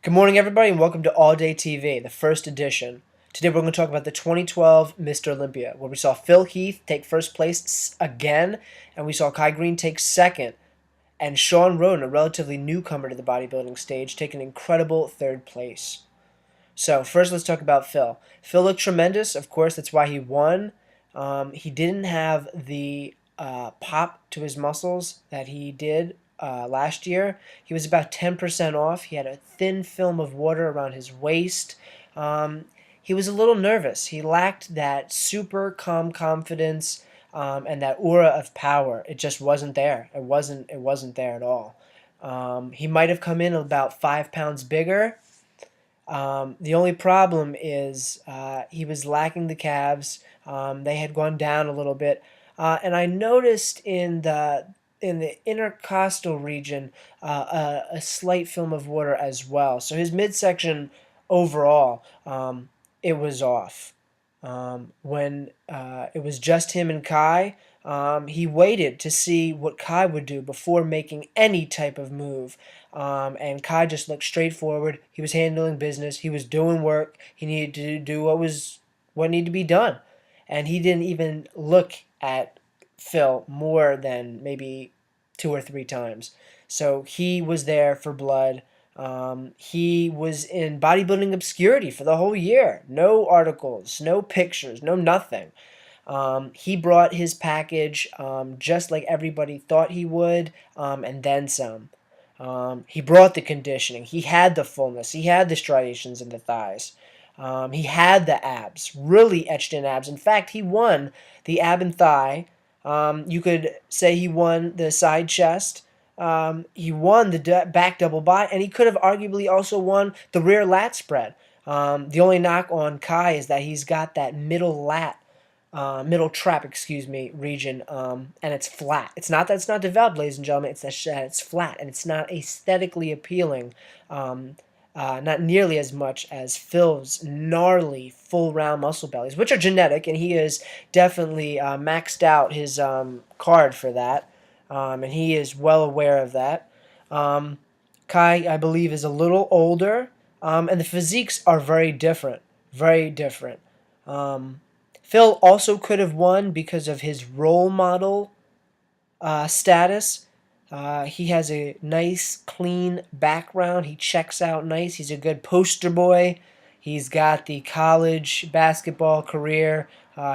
Good morning, everybody, and welcome to Aldae TV, the first edition. Today, we're going to talk about the 2012 Mr. Olympia, where we saw Phil Heath take first place again, and we saw Kai Green take second, and Sean Roden, a relatively newcomer to the bodybuilding stage, take an incredible third place. So, first, let's talk about Phil. Phil looked tremendous. Of course, that's why he won. He didn't have the pop to his muscles that he did last year. He was about 10% off. He had a thin film of water around his waist. He was a little nervous. He lacked that super calm confidence and that aura of power. It just wasn't there. It wasn't there at all. He might have come in about 5 pounds bigger. The only problem is he was lacking the calves. They had gone down a little bit, and I noticed in the intercostal region a slight film of water as well. So his midsection overall, it was off. When it was just him and Kai, he waited to see what Kai would do before making any type of move. And Kai just looked straight forward. He was handling business. He was doing work. He needed to do what needed to be done. And he didn't even look at Phil more than maybe 2 or 3 times. So he was there for blood. He was in bodybuilding obscurity for the whole year. No articles, no pictures, no nothing. He brought his package just like everybody thought he would, and then some. He brought the conditioning. He had the fullness. He had the striations in the thighs. He had the abs, really etched in abs. In fact, he won the ab and thigh. You could say he won the side chest. He won the back double bi, and he could have arguably also won the rear lat spread. The only knock on Kai is that he's got that middle trap, region, and it's flat. It's not that it's not developed, ladies and gentlemen. It's that it's flat, and it's not aesthetically appealing. Not nearly as much as Phil's gnarly full round muscle bellies, which are genetic, and he has definitely maxed out his card for that, and he is well aware of that. Kai, I believe, is a little older, and the physiques are very different, very different. Phil also could have won because of his role model status. He has a nice, clean background. He checks out nice. He's a good poster boy. He's got the college basketball career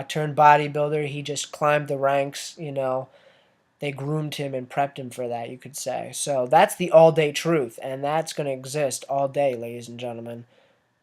turned bodybuilder. He just climbed the ranks, They groomed him and prepped him for that, you could say. So that's the all-day truth, and that's going to exist all day, ladies and gentlemen.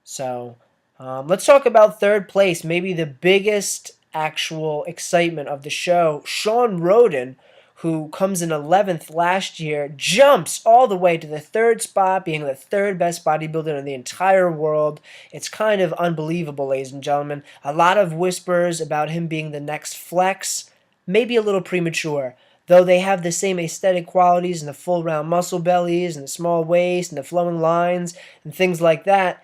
So let's talk about third place, maybe the biggest actual excitement of the show. Sean Roden, who comes in 11th last year, jumps all the way to the third spot, being the third best bodybuilder in the entire world. It's kind of unbelievable, ladies and gentlemen. A lot of whispers about him being the next Flex, maybe a little premature. Though they have the same aesthetic qualities and the full round muscle bellies and the small waist and the flowing lines and things like that,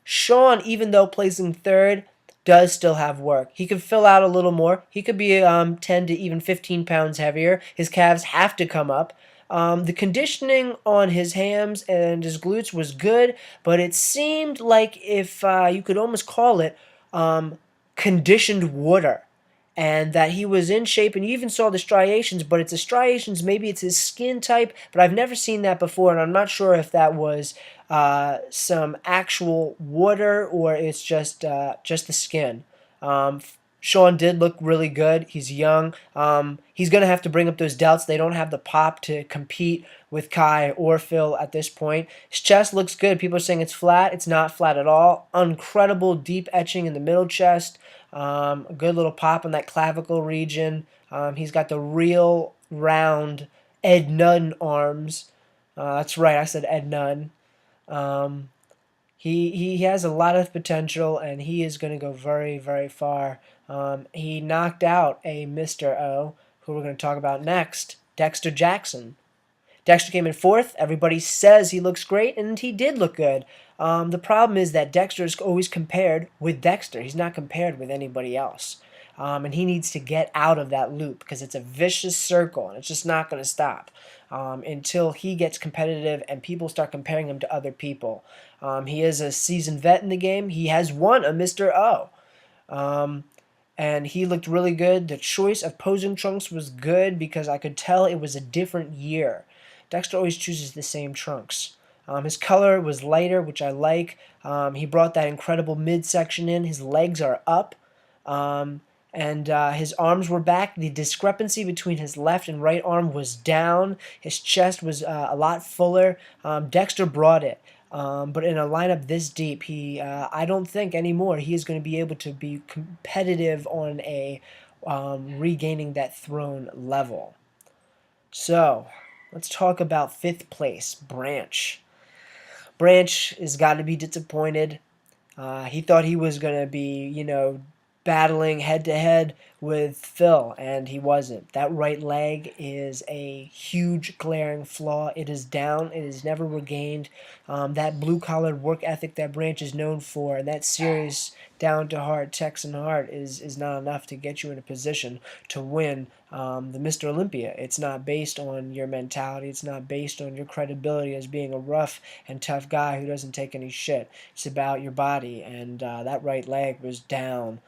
Sean, even though placing third, does still have work. He could fill out a little more. He could be 10 to even 15 pounds heavier. His calves have to come up. The conditioning on his hams and his glutes was good, but it seemed like if you could almost call it conditioned water. And that he was in shape, and you even saw the striations, but it's the striations, maybe it's his skin type, but I've never seen that before, and I'm not sure if that was some actual water or it's just the skin. Sean did look really good. He's young. He's going to have to bring up those delts. They don't have the pop to compete with Kai or Phil at this point. His chest looks good. People are saying it's flat. It's not flat at all. Incredible deep etching in the middle chest. A good little pop in that clavicle region. He's got the real round Ed Nunn arms. That's right, I said Ed Nunn. He has a lot of potential, and he is going to go very, very far. He knocked out a Mr. O, who we're going to talk about next, Dexter Jackson. Dexter came in fourth. Everybody says he looks great, and he did look good. The problem is that Dexter is always compared with Dexter. He's not compared with anybody else. And he needs to get out of that loop because it's a vicious circle, and it's just not going to stop. until he gets competitive and people start comparing him to other people. He is a seasoned vet in the game. He has won a Mr. O. Um, and he looked really good. The choice of posing trunks was good because I could tell it was a different year. Dexter always chooses the same trunks. His color was lighter, which I like. He brought that incredible midsection in. His legs are up. Um, and his arms were back. The discrepancy between his left and right arm was down. His chest was a lot fuller. Dexter brought it. But in a lineup this deep, I don't think anymore he is going to be able to be competitive on a regaining that throne level. So let's talk about fifth place, Branch. Branch has got to be disappointed. He thought he was going to be, battling head to head with Phil, and he wasn't. That right leg is a huge glaring flaw. It is down. It is never regained. That blue-collared work ethic that Branch is known for, and that serious, down-to-heart Texan heart is not enough to get you in a position to win the Mr. Olympia. It's not based on your mentality. It's not based on your credibility as being a rough and tough guy who doesn't take any shit. It's about your body, and that right leg was down.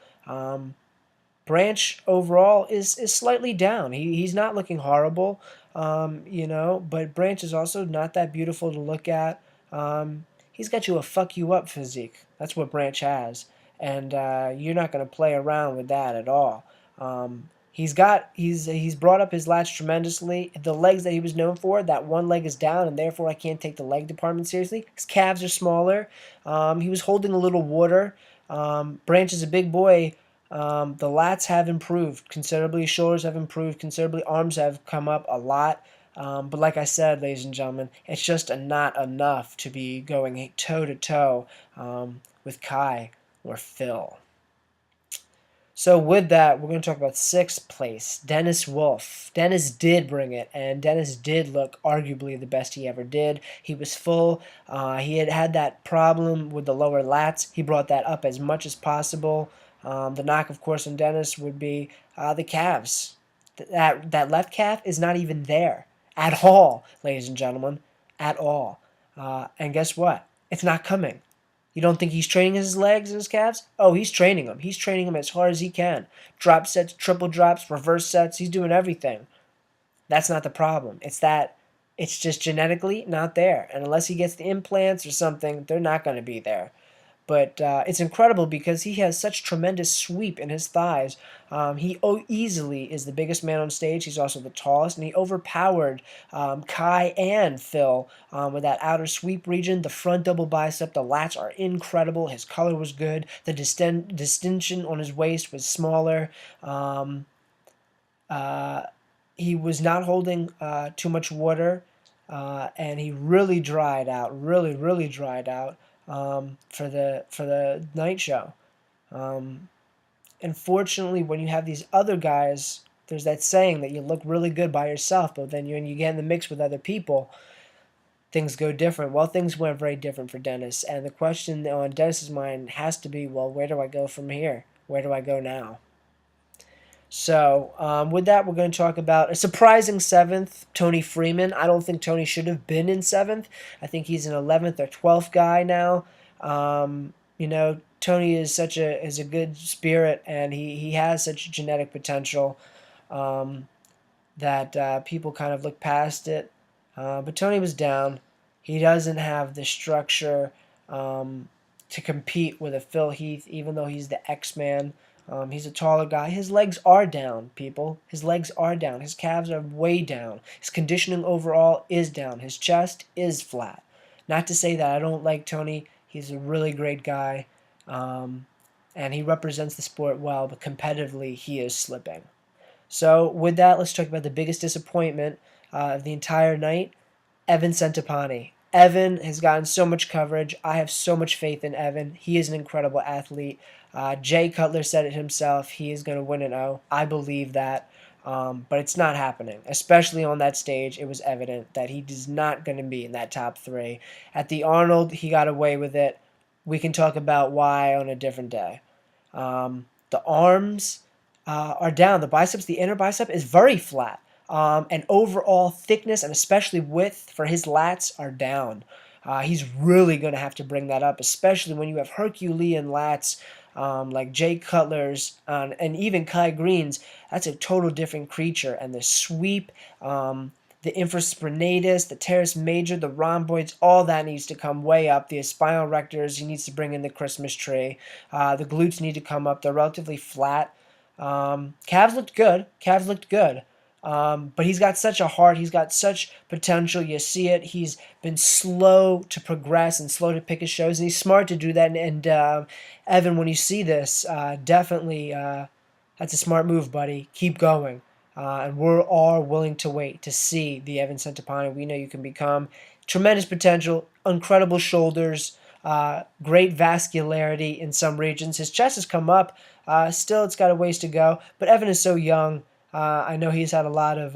Branch overall is slightly down. He's not looking horrible, but Branch is also not that beautiful to look at. He's got you a fuck you up physique. That's what Branch has, and you're not going to play around with that at all. He's brought up his lats tremendously. The legs that he was known for, that one leg is down, and therefore I can't take the leg department seriously. His calves are smaller. He was holding a little water. Branch is a big boy. The lats have improved considerably. Shoulders have improved considerably. Arms have come up a lot. But like I said, ladies and gentlemen, it's just not enough to be going toe-to-toe with Kai or Phil. So with that, we're going to talk about sixth place, Dennis Wolf. Dennis did bring it, and Dennis did look arguably the best he ever did. He was full. He had that problem with the lower lats. He brought that up as much as possible. The knock, of course, on Dennis would be the calves. That left calf is not even there at all, ladies and gentlemen, at all. And guess what? It's not coming. You don't think he's training his legs and his calves? Oh, he's training them. He's training them as hard as he can. Drop sets, triple drops, reverse sets. He's doing everything. That's not the problem. It's just genetically not there. And unless he gets the implants or something, they're not going to be there. But it's incredible because he has such tremendous sweep in his thighs. He easily is the biggest man on stage. He's also the tallest, and he overpowered Kai and Phil with that outer sweep region. The front double bicep, the lats are incredible. His color was good. The distinction on his waist was smaller. He was not holding too much water, and he really dried out. Really dried out. For the night show. Unfortunately, when you have these other guys, there's that saying that you look really good by yourself, but then when you get in the mix with other people, things go different. Well, things went very different for Dennis, and the question on Dennis's mind has to be, well, where do I go from here? Where do I go now? So, with that, we're going to talk about a surprising seventh, Tony Freeman. I don't think Tony should have been in seventh. I think he's an 11th or 12th guy now. Tony is a good spirit, and he has such genetic potential that people kind of look past it. But Tony was down. He doesn't have the structure to compete with a Phil Heath, even though he's the X-Man. He's a taller guy. His legs are down, people. His legs are down. His calves are way down. His conditioning overall is down. His chest is flat. Not to say that I don't like Tony. He's a really great guy. And he represents the sport well, but competitively, he is slipping. So with that, let's talk about the biggest disappointment of the entire night, Evan Centopani. Evan has gotten so much coverage. I have so much faith in Evan. He is an incredible athlete. Jay Cutler said it himself. He is going to win an O. I believe that. But it's not happening. Especially on that stage, it was evident that he is not going to be in that top three. At the Arnold, he got away with it. We can talk about why on a different day. The arms are down. The biceps, the inner bicep is very flat. and overall thickness and especially width for his lats are down. He's really going to have to bring that up, especially when you have Herculean lats like Jay Cutler's and even Kai Green's. That's a total different creature. And the sweep, the infraspinatus, the teres major, the rhomboids, all that needs to come way up. The spinal rectors, he needs to bring in the Christmas tree. The glutes need to come up. They're relatively flat. Calves looked good. Calves looked good. But he's got such a heart. He's got such potential. You see it. He's been slow to progress and slow to pick his shows, and he's smart to do that. And Evan, when you see this, definitely that's a smart move, buddy. Keep going. And we're all willing to wait to see the Evan Centopani we know you can become. Tremendous potential, incredible shoulders, great vascularity in some regions. His chest has come up. Still, it's got a ways to go. But Evan is so young. I know he's had a lot of,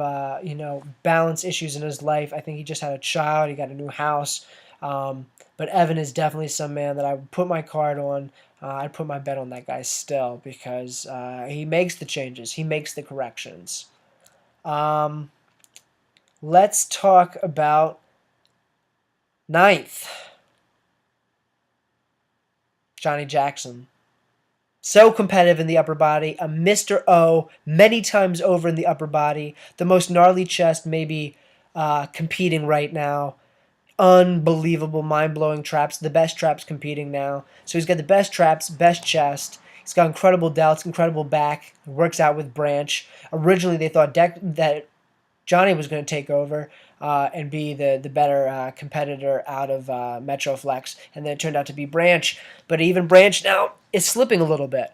balance issues in his life. I think he just had a child. He got a new house. But Evan is definitely some man that I would put my card on. I'd put my bet on that guy still because he makes the changes. He makes the corrections. Let's talk about ninth. Johnny Jackson. So competitive in the upper body. A Mr. O many times over in the upper body. The most gnarly chest maybe competing right now. Unbelievable, mind-blowing traps. The best traps competing now. So he's got the best traps, best chest. He's got incredible delts, incredible back. Works out with Branch. Originally, they thought that Johnny was going to take over and be the better competitor out of Metroflex, and then it turned out to be Branch. But even Branch now is slipping a little bit.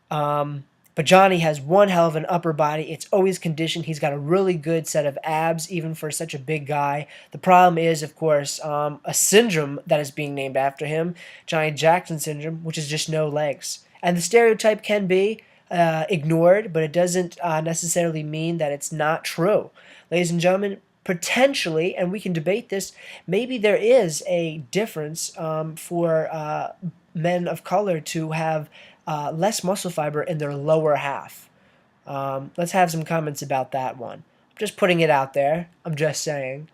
But Johnny has one hell of an upper body. It's always conditioned. He's got a really good set of abs, even for such a big guy. The problem is, of course, a syndrome that is being named after him, Johnny Jackson syndrome, which is just no legs. And the stereotype can be ignored, but it doesn't necessarily mean that it's not true. Ladies and gentlemen, potentially, and we can debate this, maybe there is a difference for men of color to have less muscle fiber in their lower half. Let's have some comments about that one. I'm just putting it out there. I'm just saying.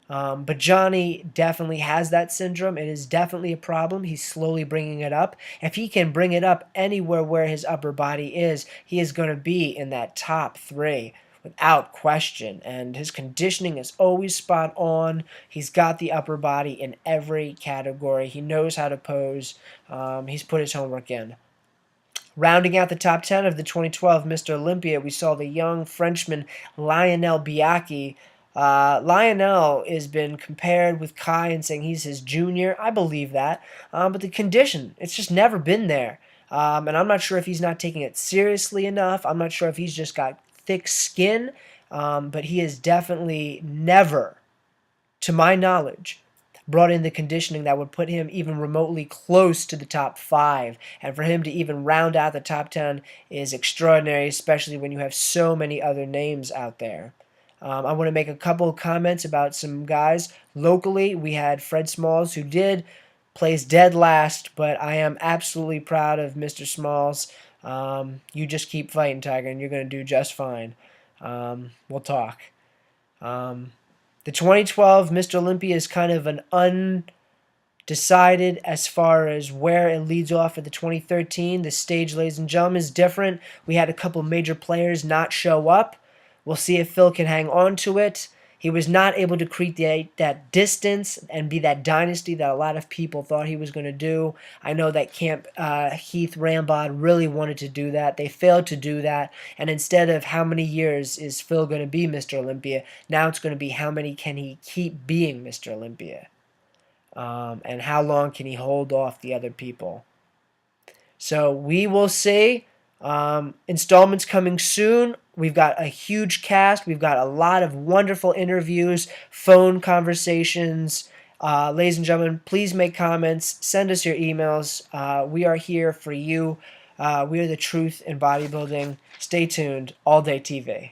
But Johnny definitely has that syndrome. It is definitely a problem. He's slowly bringing it up. If he can bring it up anywhere where his upper body is, he is going to be in that top 3 without question. And his conditioning is always spot on. He's got the upper body in every category. He knows how to pose. He's put his homework in. Rounding out the top 10 of the 2012 Mr. Olympia, we saw the young Frenchman Lionel Biacchi. Lionel has been compared with Kai and saying he's his junior. I believe that. But the condition, it's just never been there. And I'm not sure if he's not taking it seriously enough. I'm not sure if he's just got thick skin. But he has definitely never, to my knowledge, brought in the conditioning that would put him even remotely close to the top 5. And for him to even round out the top 10 is extraordinary, especially when you have so many other names out there. I want to make a couple of comments about some guys. Locally, we had Fred Smalls, who did place dead last, but I am absolutely proud of Mr. Smalls. You just keep fighting, Tiger, and you're going to do just fine. We'll talk. The 2012 Mr. Olympia is kind of an undecided as far as where it leads off for the 2013. The stage, ladies and gentlemen, is different. We had a couple major players not show up. We'll see if Phil can hang on to it. He was not able to create that distance and be that dynasty that a lot of people thought he was going to do. I know that Camp Heath Rambod really wanted to do that. They failed to do that. And instead of how many years is Phil going to be Mr. Olympia, now it's going to be how many can he keep being Mr. Olympia. And how long can he hold off the other people. So we will see. Installments coming soon. We've got a huge cast. We've got a lot of wonderful interviews, phone conversations. Ladies and gentlemen, please make comments. Send us your emails. We are here for you. We are the truth in bodybuilding. Stay tuned. Aldae TV.